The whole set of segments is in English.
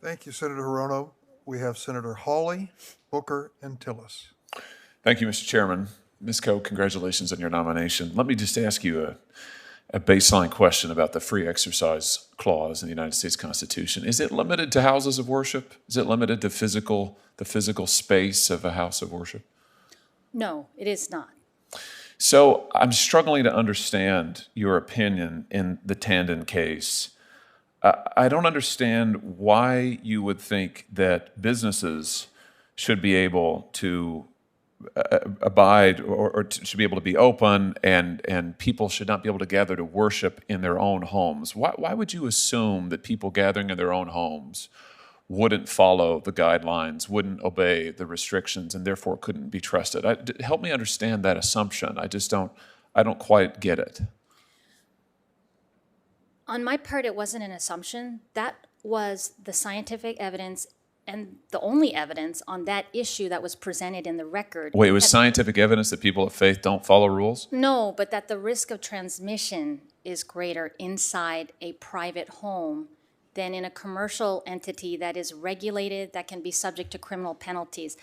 Thank you, Senator Hirono. We have Senator Hawley, Booker, and Tillis. Thank you, Mr. Chairman. Ms. Koh, congratulations on your nomination. Let me just ask you a baseline question about the free exercise clause in the United States Constitution. Is it limited to houses of worship? Is it limited to the physical space of a house of worship? No, it is not. So I'm struggling to understand your opinion in the Tandon case. I don't understand why you would think that businesses should be able to abide or should be able to be open and people should not be able to gather to worship in their own homes. Why would you assume that people gathering in their own homes wouldn't follow the guidelines, wouldn't obey the restrictions, and therefore couldn't be trusted? Help me understand that assumption. I don't quite get it. On my part, it wasn't an assumption. That was the scientific evidence and the only evidence on that issue that was presented in the record. Wait, it was scientific evidence that people of faith don't follow rules? No, but that the risk of transmission is greater inside a private home than in a commercial entity that is regulated, that can be subject to criminal penalties.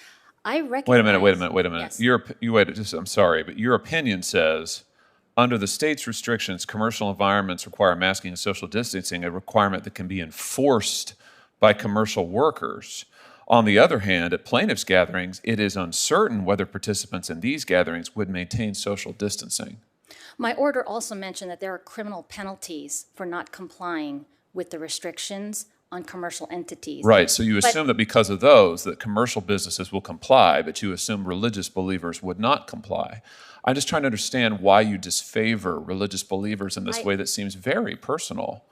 I recognize... Wait a minute. Yes. I'm sorry, but your opinion says, under the state's restrictions, commercial environments require masking and social distancing, a requirement that can be enforced by commercial workers. On the other hand, at plaintiffs' gatherings, it is uncertain whether participants in these gatherings would maintain social distancing. My order also mentioned that there are criminal penalties for not complying with the restrictions on commercial entities. Right, so you assume that because of those, that commercial businesses will comply, but you assume religious believers would not comply. I'm just trying to understand why you disfavor religious believers in this way that seems very personal.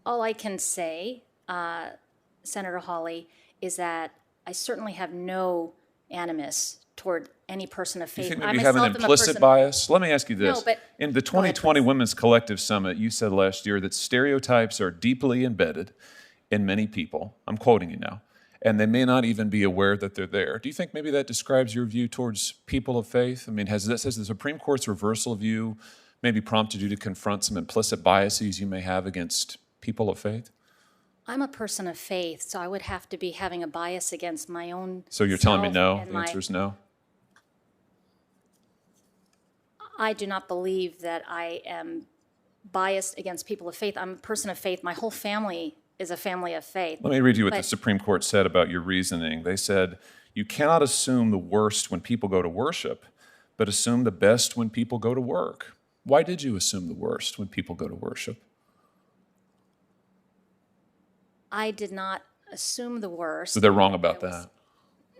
All I can say, Senator Hawley, is that I certainly have no animus toward any person of faith. You think maybe you have an implicit bias? Let me ask you this. No, but in the 2020 Women's Collective Summit, you said last year that stereotypes are deeply embedded in many people. I'm quoting you now. And they may not even be aware that they're there. Do you think maybe that describes your view towards people of faith? I mean, has the Supreme Court's reversal of you maybe prompted you to confront some implicit biases you may have against people of faith? I'm a person of faith, so I would have to be having a bias against my own. So you're telling me no? The answer is no? I do not believe that I am biased against people of faith. I'm a person of faith. My whole family is a family of faith. Let me read you what the Supreme Court said about your reasoning. They said, you cannot assume the worst when people go to worship, but assume the best when people go to work. Why did you assume the worst when people go to worship? I did not assume the worst. So they're wrong about that?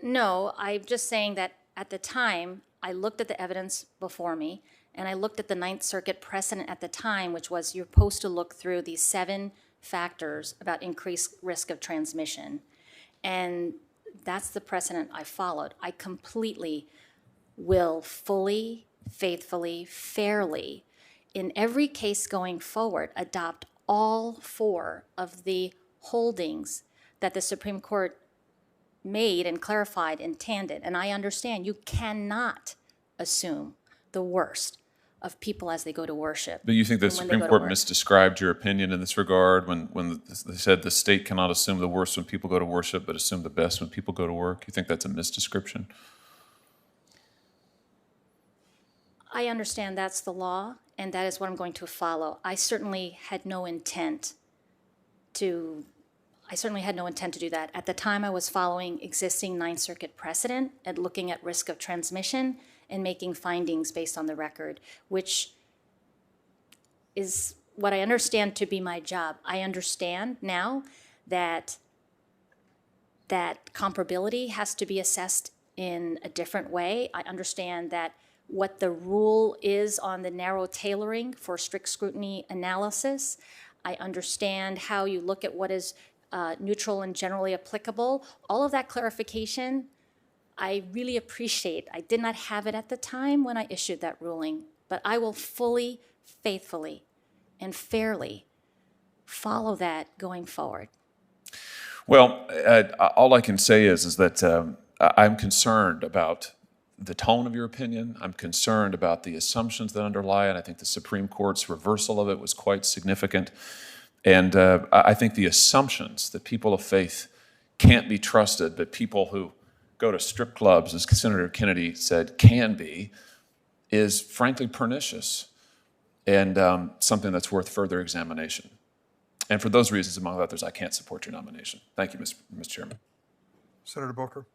No, I'm just saying that at the time, I looked at the evidence before me, and I looked at the Ninth Circuit precedent at the time, which was you're supposed to look through these 7 factors about increased risk of transmission. And that's the precedent I followed. I completely will fully, faithfully, fairly, in every case going forward, adopt all 4 of the holdings that the Supreme Court made and clarified in Tandon. And I understand you cannot assume the worst of people as they go to worship. But you think the Supreme Court misdescribed your opinion in this regard when they said the state cannot assume the worst when people go to worship, but assume the best when people go to work? You think that's a misdescription? I understand that's the law, and that is what I'm going to follow. I certainly had no intent to do that. At the time, I was following existing Ninth Circuit precedent and looking at risk of transmission and making findings based on the record, which is what I understand to be my job. I understand now that comparability has to be assessed in a different way. I understand that what the rule is on the narrow tailoring for strict scrutiny analysis. I understand how you look at what is neutral and generally applicable. All of that clarification, I really appreciate. I did not have it at the time when I issued that ruling, but I will fully, faithfully, and fairly follow that going forward. Well, all I can say is that I'm concerned about the tone of your opinion. I'm concerned about the assumptions that underlie it. I think the Supreme Court's reversal of it was quite significant. And I think the assumptions that people of faith can't be trusted, but people who go to strip clubs, as Senator Kennedy said, can be, is frankly pernicious and something that's worth further examination. And for those reasons, among others, I can't support your nomination. Thank you, Mr. Chairman. Senator Booker.